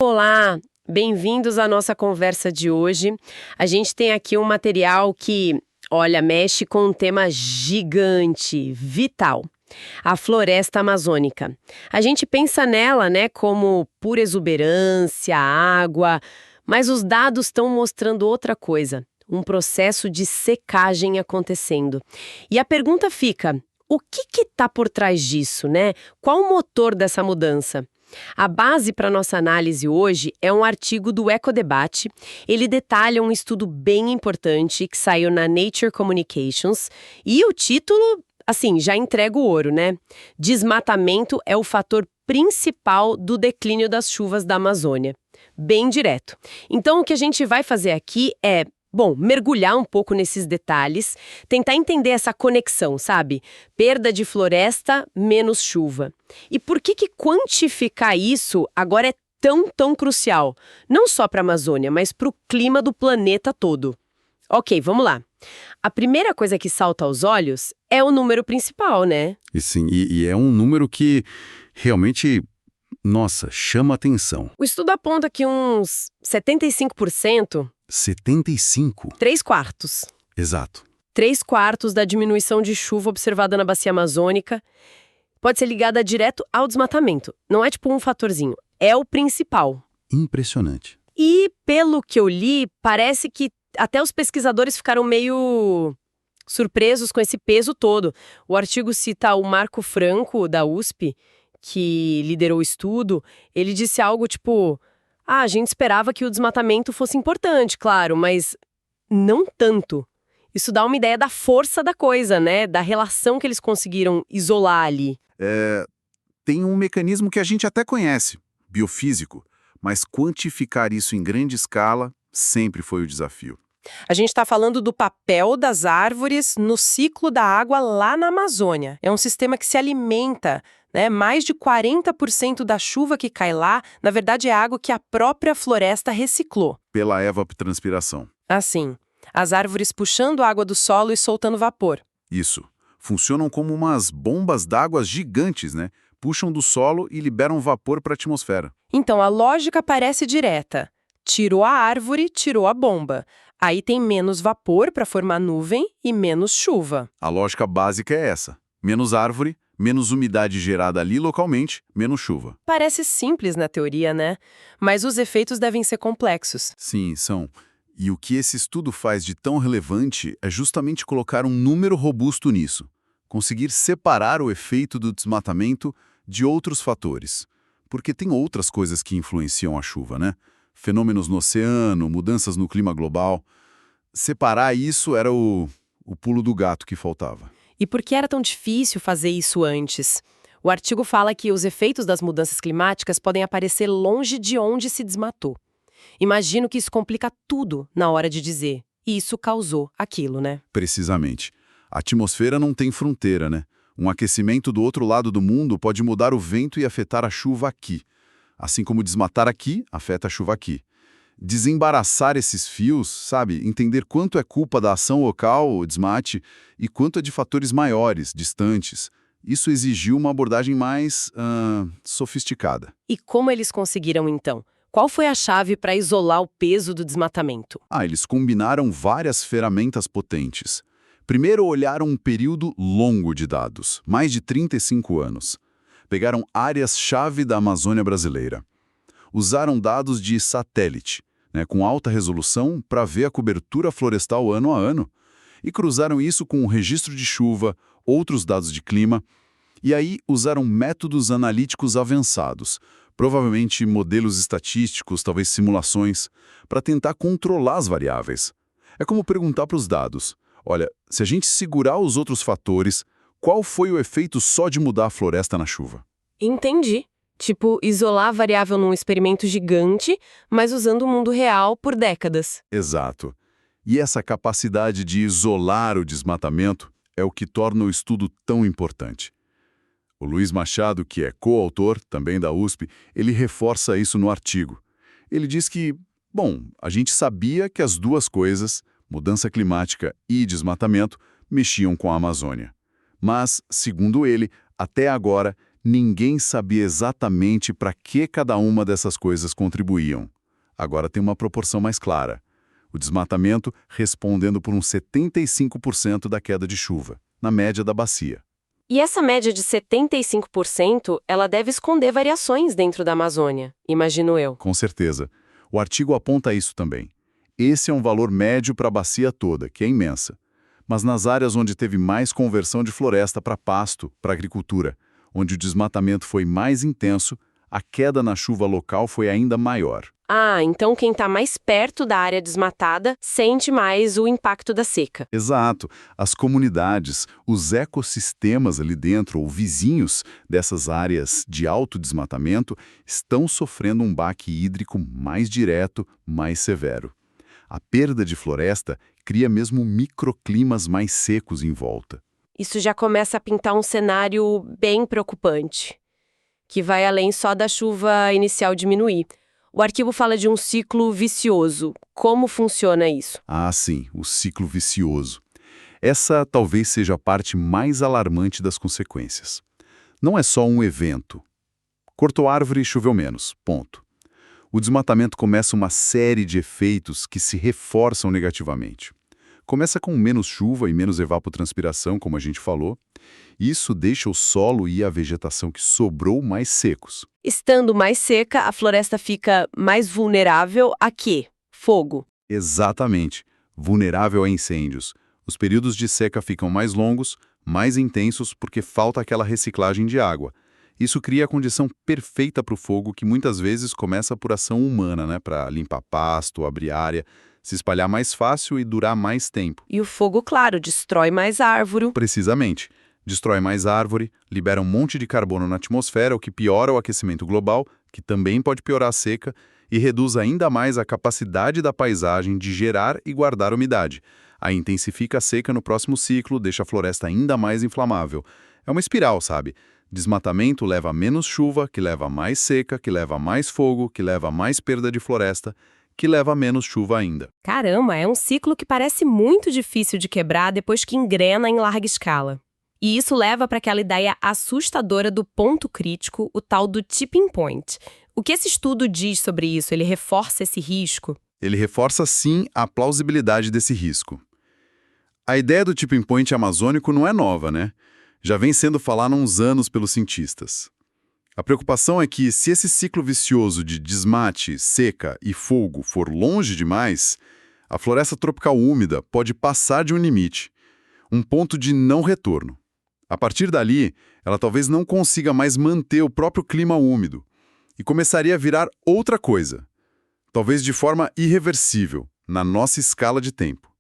Olá, bem-vindos à nossa conversa de hoje. A gente tem aqui um material que, olha, mexe com um tema gigante, vital. A floresta amazônica. A gente pensa nela, né, como pura exuberância, água, mas os dados estão mostrando outra coisa, um processo de secagem acontecendo. E a pergunta fica, o que está por trás disso, né? Qual o motor dessa mudança? A base para nossa análise hoje é um artigo do Ecodebate. Ele detalha um estudo bem importante que saiu na Nature Communications e o título, assim, já entrega o ouro, né? Desmatamento é o fator principal do declínio das chuvas da Amazônia. Bem direto. Então, o que a gente vai fazer aqui é mergulhar um pouco nesses detalhes, tentar entender essa conexão, sabe? Perda de floresta, menos chuva. E por que quantificar isso agora é tão crucial? Não só para a Amazônia, mas para o clima do planeta todo. Ok, vamos lá. A primeira coisa que salta aos olhos é o número principal, né? E sim, e é um número que realmente, nossa, chama atenção. O estudo aponta que uns 75%, 75? 3/4. Exato. 3/4 da diminuição de chuva observada na bacia amazônica pode ser ligada direto ao desmatamento. Não é tipo um fatorzinho, é o principal. Impressionante. E, pelo que eu li, parece que até os pesquisadores ficaram meio surpresos com esse peso todo. O artigo cita o Marco Franco, da USP, que liderou o estudo. Ele disse algo tipo... a gente esperava que o desmatamento fosse importante, claro, mas não tanto. Isso dá uma ideia da força da coisa, né? Da relação que eles conseguiram isolar ali. Tem um mecanismo que a gente até conhece, biofísico, mas quantificar isso em grande escala sempre foi o desafio. A gente está falando do papel das árvores no ciclo da água lá na Amazônia. É um sistema que se alimenta, né? Mais de 40% da chuva que cai lá, na verdade, é água que a própria floresta reciclou. Pela evapotranspiração. Assim, as árvores puxando água do solo e soltando vapor. Isso. Funcionam como umas bombas d'água gigantes, né? Puxam do solo e liberam vapor para a atmosfera. Então, a lógica parece direta. Tirou a árvore, tirou a bomba. Aí tem menos vapor para formar nuvem e menos chuva. A lógica básica é essa. Menos árvore, menos umidade gerada ali localmente, menos chuva. Parece simples na teoria, né? Mas os efeitos devem ser complexos. Sim, são. E o que esse estudo faz de tão relevante é justamente colocar um número robusto nisso. Conseguir separar o efeito do desmatamento de outros fatores. Porque tem outras coisas que influenciam a chuva, né? Fenômenos no oceano, mudanças no clima global. Separar isso era o pulo do gato que faltava. E por que era tão difícil fazer isso antes? O artigo fala que os efeitos das mudanças climáticas podem aparecer longe de onde se desmatou. Imagino que isso complica tudo na hora de dizer. E isso causou aquilo, né? Precisamente. A atmosfera não tem fronteira, né? Um aquecimento do outro lado do mundo pode mudar o vento e afetar a chuva aqui. Assim como desmatar aqui, afeta a chuva aqui. Desembaraçar esses fios, sabe? Entender quanto é culpa da ação local, o desmate, e quanto é de fatores maiores, distantes. Isso exigiu uma abordagem mais sofisticada. E como eles conseguiram, então? Qual foi a chave para isolar o peso do desmatamento? Eles combinaram várias ferramentas potentes. Primeiro, olharam um período longo de dados, mais de 35 anos. Pegaram áreas-chave da Amazônia brasileira. Usaram dados de satélite, né, com alta resolução, para ver a cobertura florestal ano a ano. E cruzaram isso com o registro de chuva, outros dados de clima. E aí usaram métodos analíticos avançados, provavelmente modelos estatísticos, talvez simulações, para tentar controlar as variáveis. É como perguntar para os dados, olha, se a gente segurar os outros fatores, qual foi o efeito só de mudar a floresta na chuva? Entendi. Tipo, isolar a variável num experimento gigante, mas usando o mundo real por décadas. Exato. E essa capacidade de isolar o desmatamento é o que torna o estudo tão importante. O Luiz Machado, que é coautor, também da USP, ele reforça isso no artigo. Ele diz que, a gente sabia que as duas coisas, mudança climática e desmatamento, mexiam com a Amazônia. Mas, segundo ele, até agora, Ninguém sabia exatamente para que cada uma dessas coisas contribuíam. Agora tem uma proporção mais clara. O desmatamento respondendo por uns 75% da queda de chuva, na média da bacia. E essa média de 75%, ela deve esconder variações dentro da Amazônia, imagino eu. Com certeza. O artigo aponta isso também. Esse é um valor médio para a bacia toda, que é imensa. Mas nas áreas onde teve mais conversão de floresta para pasto, para agricultura, onde o desmatamento foi mais intenso, a queda na chuva local foi ainda maior. Ah, então quem está mais perto da área desmatada sente mais o impacto da seca. Exato. As comunidades, os ecossistemas ali dentro, ou vizinhos dessas áreas de alto desmatamento, estão sofrendo um baque hídrico mais direto, mais severo. A perda de floresta cria mesmo microclimas mais secos em volta. Isso já começa a pintar um cenário bem preocupante, que vai além só da chuva inicial diminuir. O arquivo fala de um ciclo vicioso. Como funciona isso? Ah, sim, o ciclo vicioso. Essa talvez seja a parte mais alarmante das consequências. Não é só um evento. Cortou árvore e choveu menos, ponto. O desmatamento começa uma série de efeitos que se reforçam negativamente. Começa com menos chuva e menos evapotranspiração, como a gente falou. Isso deixa o solo e a vegetação que sobrou mais secos. Estando mais seca, a floresta fica mais vulnerável a quê? Fogo. Exatamente. Vulnerável a incêndios. Os períodos de seca ficam mais longos, mais intensos, porque falta aquela reciclagem de água. Isso cria a condição perfeita para o fogo, que muitas vezes começa por ação humana, né? Para limpar pasto, abrir área, se espalhar mais fácil e durar mais tempo. E o fogo, claro, destrói mais árvore. Precisamente. Destrói mais árvore, libera um monte de carbono na atmosfera, o que piora o aquecimento global, que também pode piorar a seca, e reduz ainda mais a capacidade da paisagem de gerar e guardar umidade. Aí intensifica a seca no próximo ciclo, deixa a floresta ainda mais inflamável. É uma espiral, sabe? Desmatamento leva a menos chuva, que leva a mais seca, que leva a mais fogo, que leva a mais perda de floresta, que leva a menos chuva ainda. Caramba, é um ciclo que parece muito difícil de quebrar depois que engrena em larga escala. E isso leva para aquela ideia assustadora do ponto crítico, o tal do tipping point. O que esse estudo diz sobre isso? Ele reforça esse risco? Ele reforça, sim, a plausibilidade desse risco. A ideia do tipping point amazônico não é nova, né? Já vem sendo falada há uns anos pelos cientistas. A preocupação é que, se esse ciclo vicioso de desmate, seca e fogo for longe demais, a floresta tropical úmida pode passar de um limite, um ponto de não retorno. A partir dali, ela talvez não consiga mais manter o próprio clima úmido e começaria a virar outra coisa, talvez de forma irreversível, na nossa escala de tempo.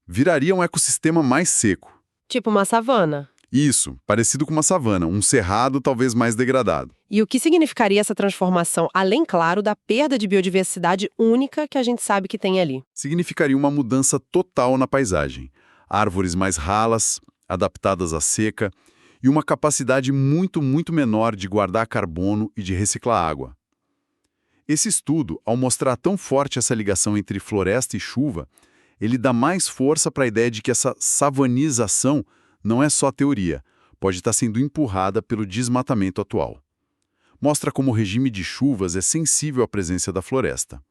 Viraria um ecossistema mais seco. Tipo uma savana. Isso, parecido com uma savana, um cerrado talvez mais degradado. E o que significaria essa transformação, além, claro, da perda de biodiversidade única que a gente sabe que tem ali? Significaria uma mudança total na paisagem. Árvores mais ralas, adaptadas à seca, e uma capacidade muito menor de guardar carbono e de reciclar água. Esse estudo, ao mostrar tão forte essa ligação entre floresta e chuva, ele dá mais força para a ideia de que essa savanização não é só teoria, pode estar sendo empurrada pelo desmatamento atual. Mostra como o regime de chuvas é sensível à presença da floresta.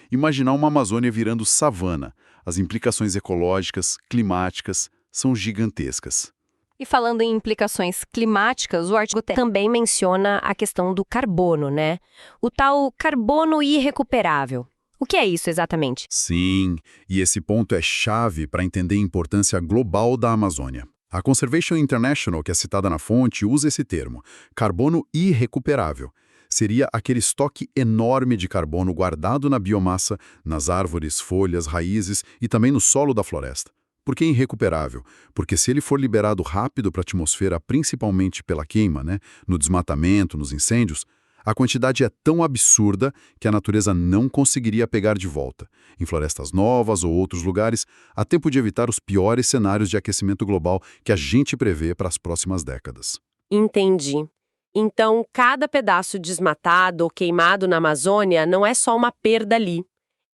Imaginar uma Amazônia virando savana, as implicações ecológicas, climáticas, são gigantescas. E falando em implicações climáticas, o artigo também menciona a questão do carbono, né? O tal carbono irrecuperável. O que é isso exatamente? Sim, e esse ponto é chave para entender a importância global da Amazônia. A Conservation International, que é citada na fonte, usa esse termo, carbono irrecuperável. Seria aquele estoque enorme de carbono guardado na biomassa, nas árvores, folhas, raízes e também no solo da floresta. Por que irrecuperável? Porque se ele for liberado rápido para a atmosfera, principalmente pela queima, no desmatamento, nos incêndios, a quantidade é tão absurda que a natureza não conseguiria pegar de volta, em florestas novas ou outros lugares, a tempo de evitar os piores cenários de aquecimento global que a gente prevê para as próximas décadas. Entendi. Então, cada pedaço desmatado ou queimado na Amazônia não é só uma perda ali.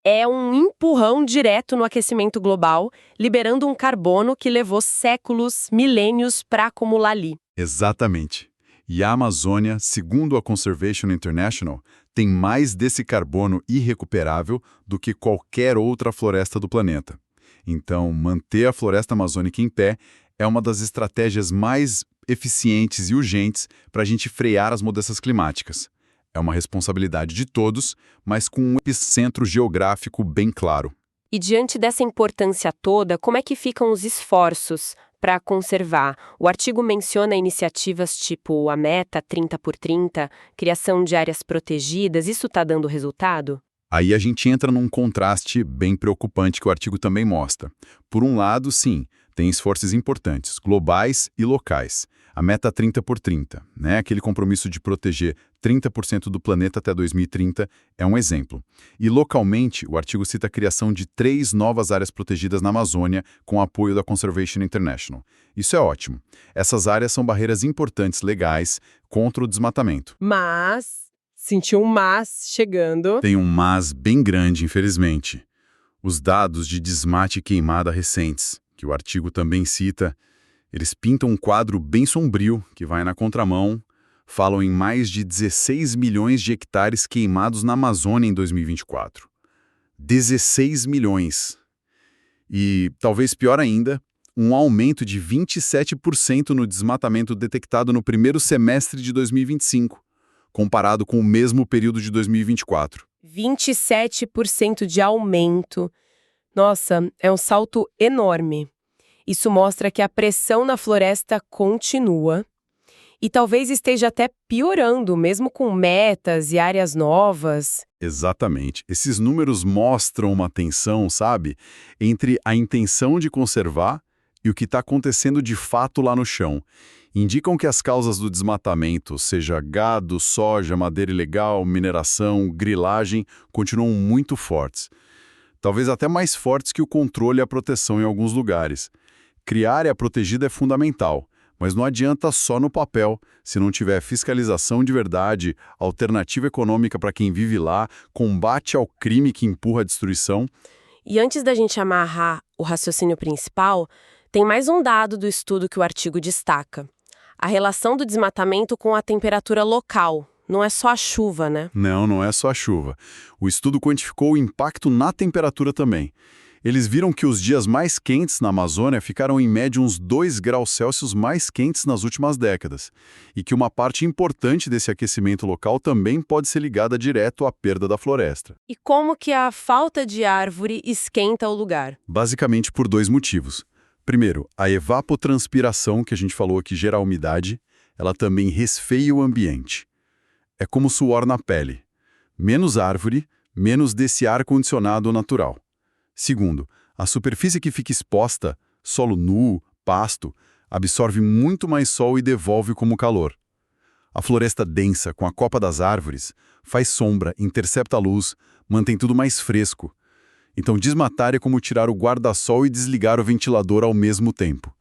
É um empurrão direto no aquecimento global, liberando um carbono que levou séculos, milênios para acumular ali. Exatamente. E a Amazônia, segundo a Conservation International, tem mais desse carbono irrecuperável do que qualquer outra floresta do planeta. Então, manter a floresta amazônica em pé é uma das estratégias mais eficientes e urgentes para a gente frear as mudanças climáticas. É uma responsabilidade de todos, mas com um epicentro geográfico bem claro. E diante dessa importância toda, como é que ficam os esforços para conservar? O artigo menciona iniciativas tipo a meta 30 por 30, criação de áreas protegidas, isso está dando resultado? Aí a gente entra num contraste bem preocupante que o artigo também mostra. Por um lado, sim, tem esforços importantes, globais e locais. A meta 30 por 30, né? Aquele compromisso de proteger 30% do planeta até 2030, é um exemplo. E localmente, o artigo cita a criação de 3 novas áreas protegidas na Amazônia com apoio da Conservation International. Isso é ótimo. Essas áreas são barreiras importantes legais contra o desmatamento. Mas, senti um mas chegando. Tem um mas bem grande, infelizmente. Os dados de desmate e queimada recentes, que o artigo também cita, eles pintam um quadro bem sombrio, que vai na contramão, falam em mais de 16 milhões de hectares queimados na Amazônia em 2024. 16 milhões. E, talvez pior ainda, um aumento de 27% no desmatamento detectado no primeiro semestre de 2025, comparado com o mesmo período de 2024. 27% de aumento. Nossa, é um salto enorme. Isso mostra que a pressão na floresta continua e talvez esteja até piorando, mesmo com metas e áreas novas. Exatamente. Esses números mostram uma tensão, sabe, entre a intenção de conservar e o que está acontecendo de fato lá no chão. Indicam que as causas do desmatamento, seja gado, soja, madeira ilegal, mineração, grilagem, continuam muito fortes. Talvez até mais fortes que o controle e a proteção em alguns lugares. Criar área protegida é fundamental, mas não adianta só no papel, se não tiver fiscalização de verdade, alternativa econômica para quem vive lá, combate ao crime que empurra a destruição. E antes da gente amarrar o raciocínio principal, tem mais um dado do estudo que o artigo destaca. A relação do desmatamento com a temperatura local. Não é só a chuva, né? Não é só a chuva. O estudo quantificou o impacto na temperatura também. Eles viram que os dias mais quentes na Amazônia ficaram em média uns 2 graus Celsius mais quentes nas últimas décadas, e que uma parte importante desse aquecimento local também pode ser ligada direto à perda da floresta. E como que a falta de árvore esquenta o lugar? Basicamente por 2 motivos. Primeiro, a evapotranspiração, que a gente falou que gera a umidade, ela também resfria o ambiente. É como suor na pele. Menos árvore, menos desse ar-condicionado natural. Segundo, a superfície que fica exposta, solo nu, pasto, absorve muito mais sol e devolve como calor. A floresta densa, com a copa das árvores, faz sombra, intercepta a luz, mantém tudo mais fresco. Então desmatar é como tirar o guarda-sol e desligar o ventilador ao mesmo tempo.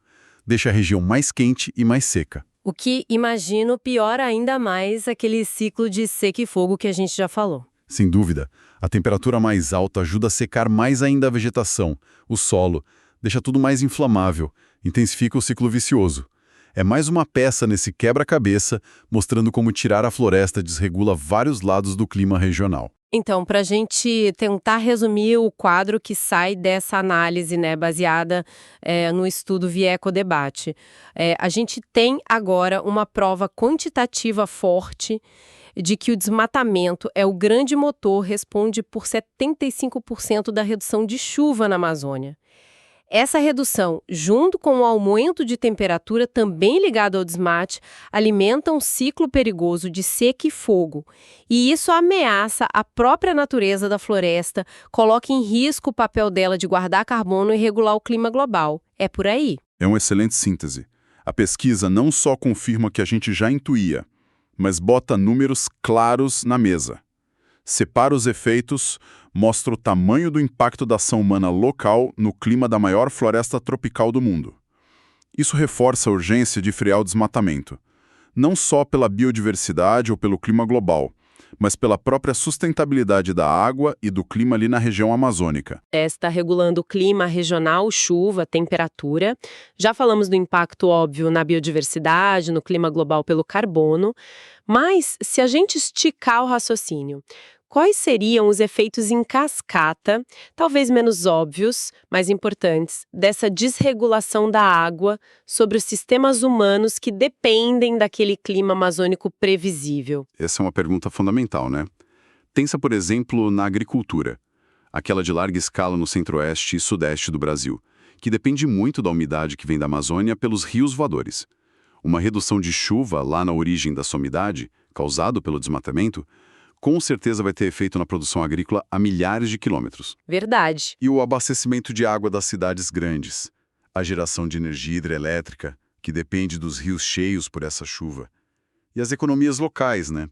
Deixa a região mais quente e mais seca. O que, imagino, piora ainda mais aquele ciclo de seca e fogo que a gente já falou. Sem dúvida, a temperatura mais alta ajuda a secar mais ainda a vegetação, o solo, deixa tudo mais inflamável, intensifica o ciclo vicioso. É mais uma peça nesse quebra-cabeça, mostrando como tirar a floresta desregula vários lados do clima regional. Então, para a gente tentar resumir o quadro que sai dessa análise, né, baseada no estudo via ecodebate, a gente tem agora uma prova quantitativa forte de que o desmatamento é o grande motor, responde por 75% da redução de chuva na Amazônia. Essa redução, junto com o aumento de temperatura também ligado ao desmate, alimenta um ciclo perigoso de seca e fogo. E isso ameaça a própria natureza da floresta, coloca em risco o papel dela de guardar carbono e regular o clima global. É por aí. É uma excelente síntese. A pesquisa não só confirma o que a gente já intuía, mas bota números claros na mesa. Separa os efeitos, mostra o tamanho do impacto da ação humana local no clima da maior floresta tropical do mundo. Isso reforça a urgência de frear o desmatamento, não só pela biodiversidade ou pelo clima global, mas pela própria sustentabilidade da água e do clima ali na região amazônica. Está regulando o clima regional, chuva, temperatura. Já falamos do impacto óbvio na biodiversidade, no clima global pelo carbono. Mas, se a gente esticar o raciocínio, quais seriam os efeitos em cascata, talvez menos óbvios, mas importantes, dessa desregulação da água sobre os sistemas humanos que dependem daquele clima amazônico previsível? Essa é uma pergunta fundamental, né? Pensa, por exemplo, na agricultura, aquela de larga escala no centro-oeste e sudeste do Brasil, que depende muito da umidade que vem da Amazônia pelos rios voadores. Uma redução de chuva lá na origem da sua umidade, causado pelo desmatamento, com certeza vai ter efeito na produção agrícola a milhares de quilômetros. Verdade. E o abastecimento de água das cidades grandes, a geração de energia hidrelétrica, que depende dos rios cheios por essa chuva. E as economias locais, né?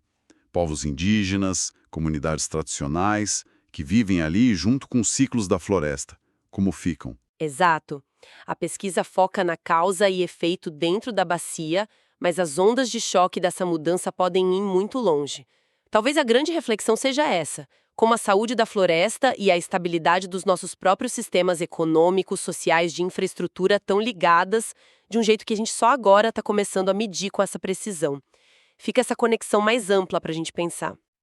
Povos indígenas, comunidades tradicionais, que vivem ali junto com os ciclos da floresta. Como ficam? Exato. A pesquisa foca na causa e efeito dentro da bacia, mas as ondas de choque dessa mudança podem ir muito longe. Talvez a grande reflexão seja essa: como a saúde da floresta e a estabilidade dos nossos próprios sistemas econômicos, sociais, de infraestrutura estão ligadas de um jeito que a gente só agora está começando a medir com essa precisão. Fica essa conexão mais ampla para a gente pensar.